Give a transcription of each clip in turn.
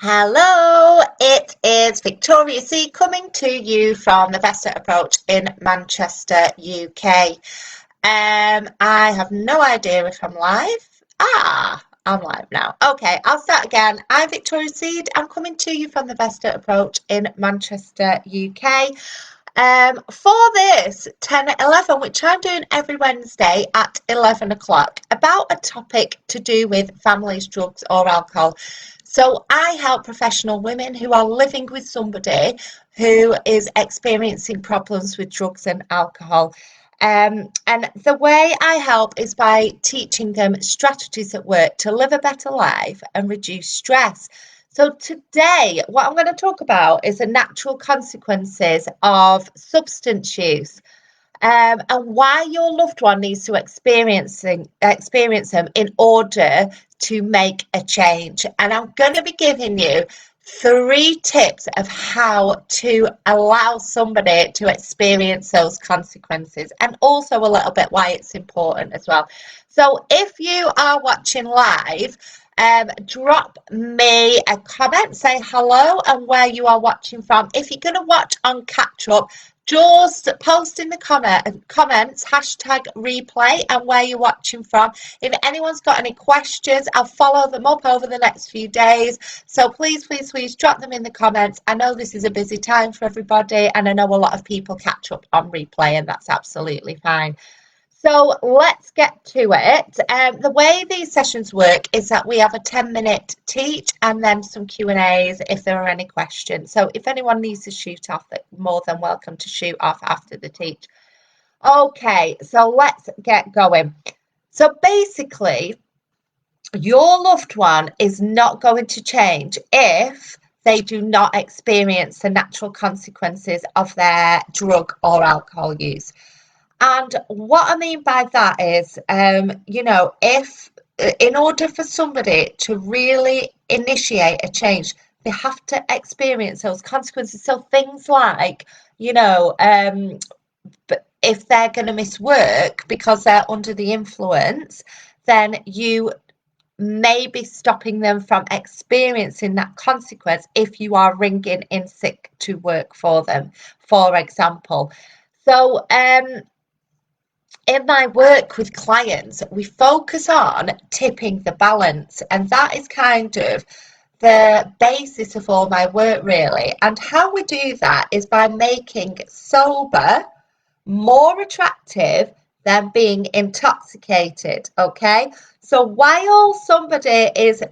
Hello, it is Victoria C coming to you from the Vesta Approach in Manchester, UK. I have no idea if I'm live. I'm live now. Okay, I'll start again. I'm Victoria Seed. I'm coming to you from the Vesta Approach in Manchester, UK. For this 10-11, which I'm doing every Wednesday at 11 o'clock, about a topic to do with families, drugs, or alcohol. So I help professional women who are living with somebody who is experiencing problems with drugs and alcohol. And the way I help is by teaching them strategies at work to live a better life and reduce stress. So today, what I'm going to talk about is the natural consequences of substance use, and why your loved one needs to experience them in order to make a change. And I'm going to be giving you 3 tips of how to allow somebody to experience those consequences, and also a little bit why it's important as well. So if you are watching live, drop me a comment, say hello and where you are watching from. If you're going to watch on catch up, just post in the comments #replay and where you're watching from. If anyone's got any questions, I'll follow them up over the next few days. So please drop them in the comments. I know this is a busy time for everybody, and I know a lot of people catch up on replay, and that's absolutely fine. So let's get to it. The way these sessions work is that we have a 10-minute teach and then some Q&As if there are any questions. So if anyone needs to shoot off, they're more than welcome to shoot off after the teach. Okay, so let's get going. So basically, your loved one is not going to change if they do not experience the natural consequences of their drug or alcohol use. And what I mean by that is, if in order for somebody to really initiate a change, they have to experience those consequences. So things like, but if they're going to miss work because they're under the influence, then you may be stopping them from experiencing that consequence if you are ringing in sick to work for them, for example. So, in my work with clients, we focus on tipping the balance, and that is kind of the basis of all my work, really. And how we do that is by making sober more attractive than being intoxicated. Okay, so while somebody is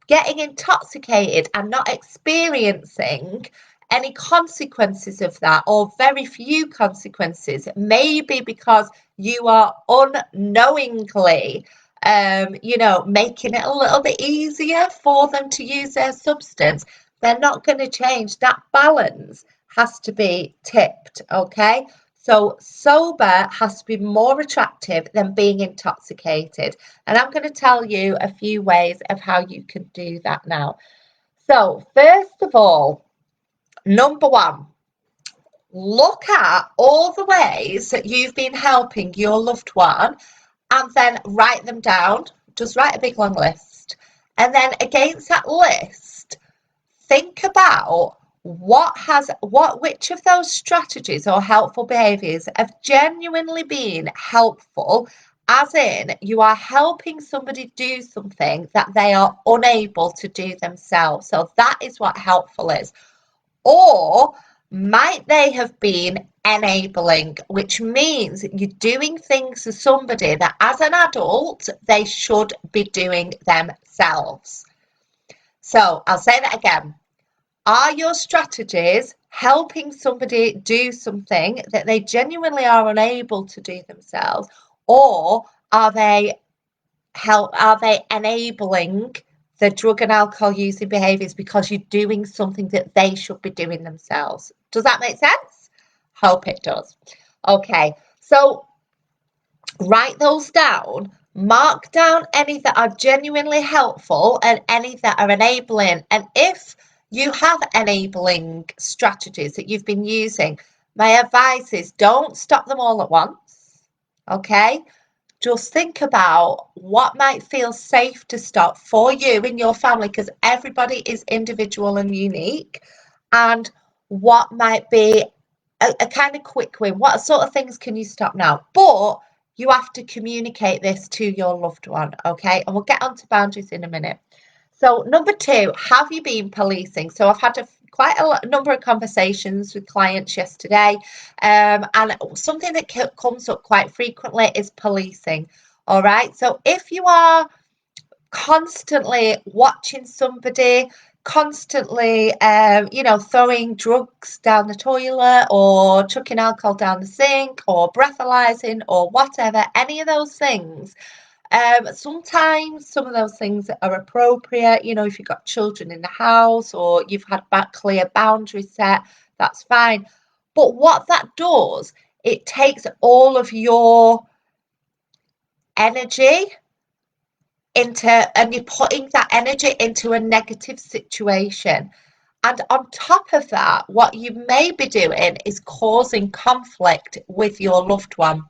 getting intoxicated and not experiencing any consequences of that, or very few consequences, maybe because you are unknowingly making it a little bit easier for them to use their substance, they're not going to change. That balance has to be tipped. Okay, so sober has to be more attractive than being intoxicated, and I'm going to tell you a few ways of how you can do that now. So first of all, number 1, look at all the ways that you've been helping your loved one, and then write them down. Just write a big long list. And then against that list, think about which of those strategies or helpful behaviors have genuinely been helpful, as in you are helping somebody do something that they are unable to do themselves. So that is what helpful is. Or might they have been enabling, which means you're doing things to somebody that as an adult they should be doing themselves. So I'll say that again. Are your strategies helping somebody do something that they genuinely are unable to do themselves, or are they enabling the drug and alcohol using behaviours because you're doing something that they should be doing themselves? Does that make sense? Hope it does. Okay, so write those down. Mark down any that are genuinely helpful and any that are enabling. And if you have enabling strategies that you've been using, my advice is don't stop them all at once. Okay? just think about what might feel safe to stop for you in your family, because everybody is individual and unique, and what might be a kind of quick win. What sort of things can you stop now? But you have to communicate this to your loved one, okay? And we'll get onto boundaries in a minute. So number 2, have you been policing? So I've had quite a number of conversations with clients yesterday, and something that comes up quite frequently is policing. All right. So if you are constantly watching somebody, constantly, throwing drugs down the toilet or chucking alcohol down the sink or breathalyzing or whatever, any of those things, sometimes some of those things are appropriate. If you've got children in the house or you've had clear boundaries set, that's fine. But what that does, it takes all of your energy and you're putting that energy into a negative situation. And on top of that, what you may be doing is causing conflict with your loved one.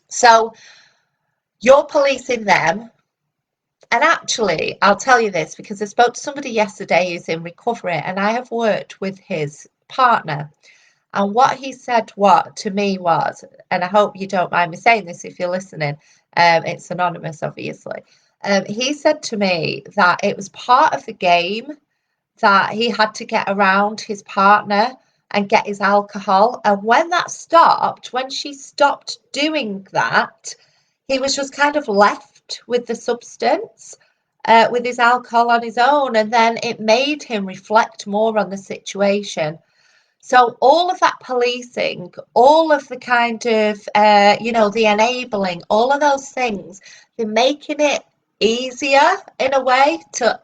So you're policing them. And actually, I'll tell you this because I spoke to somebody yesterday who's in recovery, and I have worked with his partner. And what he said to me was, and I hope you don't mind me saying this if you're listening, it's anonymous, obviously. He said to me that it was part of the game that he had to get around his partner and get his alcohol. And when that stopped, when she stopped doing that, he was just kind of left with the substance, with his alcohol on his own. And then it made him reflect more on the situation. So all of that policing, all of the kind of, the enabling, all of those things, they're making it easier in a way to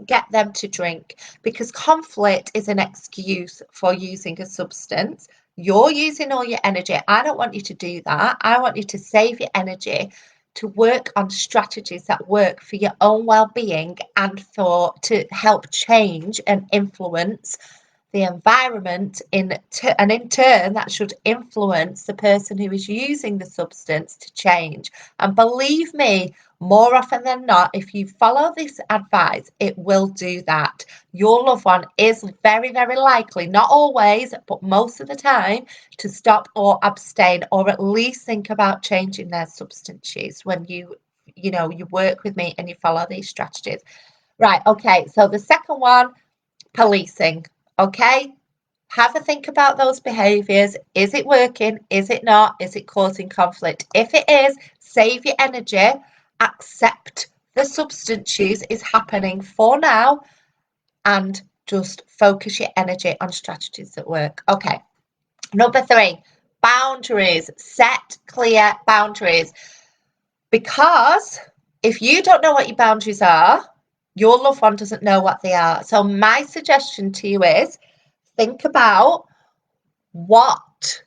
get them to drink, because conflict is an excuse for using a substance. You're using all your energy. I don't want you to do that. I want you to save your energy to work on strategies that work for your own well-being and to help change and influence the environment and in turn that should influence the person who is using the substance to change. And believe me, more often than not, if you follow this advice, it will do that. Your loved one is very, very likely, not always, but most of the time, to stop or abstain, or at least think about changing their substance use when you work with me and you follow these strategies. Right, okay, so the second one, policing. Okay, have a think about those behaviours. Is it working? Is it not? Is it causing conflict? If it is, save your energy, accept the substance use is happening for now, and just focus your energy on strategies that work. Okay, number 3, boundaries. Set clear boundaries. Because if you don't know what your boundaries are, your loved one doesn't know what they are. So my suggestion to you is think about what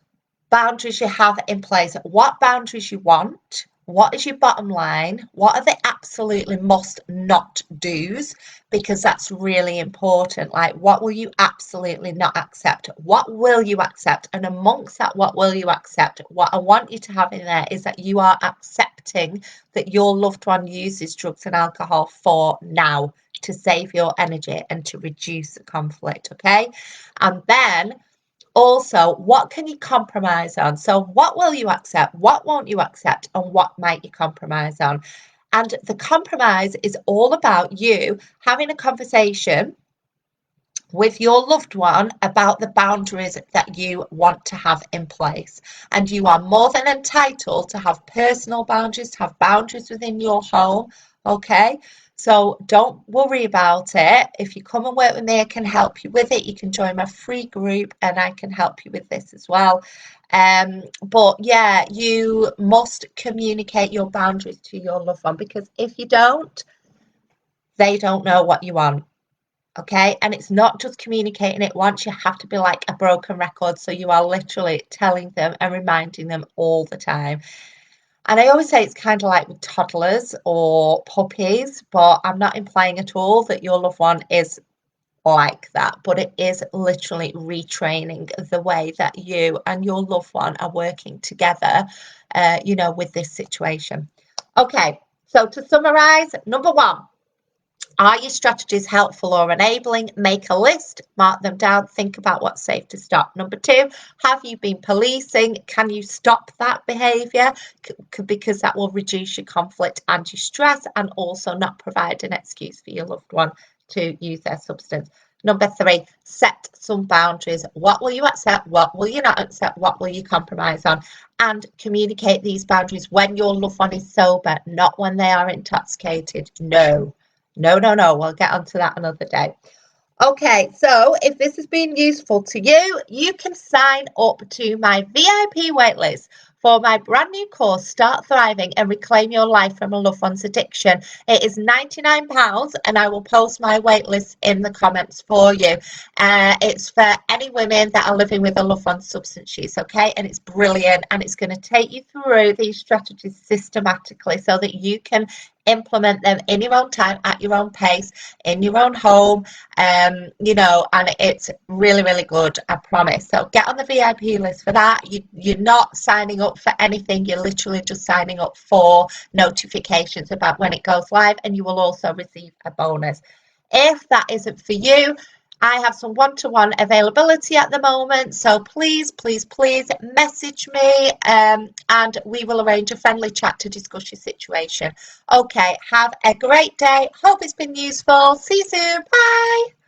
boundaries you have in place, what boundaries you want, what is your bottom line, what are the absolutely must not do's, because that's really important. Like, what will you absolutely not accept? What will you accept? And amongst that, what will you accept? What I want you to have in there is that you are accepting that your loved one uses drugs and alcohol for now, to save your energy and to reduce the conflict, okay? And then also, what can you compromise on? So what will you accept? What won't you accept? And what might you compromise on? And the compromise is all about you having a conversation with your loved one about the boundaries that you want to have in place. And you are more than entitled to have personal boundaries, to have boundaries within your home, okay? So don't worry about it. If you come and work with me, I can help you with it. You can join my free group and I can help you with this as well. But yeah, you must communicate your boundaries to your loved one, because if you don't, they don't know what you want. Okay, and it's not just communicating it once, you have to be like a broken record. So you are literally telling them and reminding them all the time. And I always say it's kind of like with toddlers or puppies, but I'm not implying at all that your loved one is like that, but it is literally retraining the way that you and your loved one are working together, with this situation. Okay, so to summarize, number one, are your strategies helpful or enabling? Make a list, mark them down, think about what's safe to stop. Number two, have you been policing? Can you stop that behaviour? Because that will reduce your conflict and your stress, and also not provide an excuse for your loved one to use their substance. Number three, set some boundaries. What will you accept? What will you not accept? What will you compromise on? And communicate these boundaries when your loved one is sober, not when they are intoxicated. No. No, no, no. We'll get onto that another day. Okay, so if this has been useful to you, you can sign up to my VIP waitlist for my brand new course, Start Thriving and Reclaim Your Life from a Loved One's Addiction. It is £99 and I will post my waitlist in the comments for you. It's for any women that are living with a loved one's substance use, okay? And it's brilliant, and it's going to take you through these strategies systematically so that you can implement them in your own time, at your own pace, in your own home, and it's really, really good, I promise. So get on the VIP list for that. You're not signing up for anything, you're literally just signing up for notifications about when it goes live, and you will also receive a bonus. If that isn't for you, I have some one-to-one availability at the moment, so please, please, please message me, and we will arrange a friendly chat to discuss your situation. Okay, have a great day. Hope it's been useful. See you soon. Bye.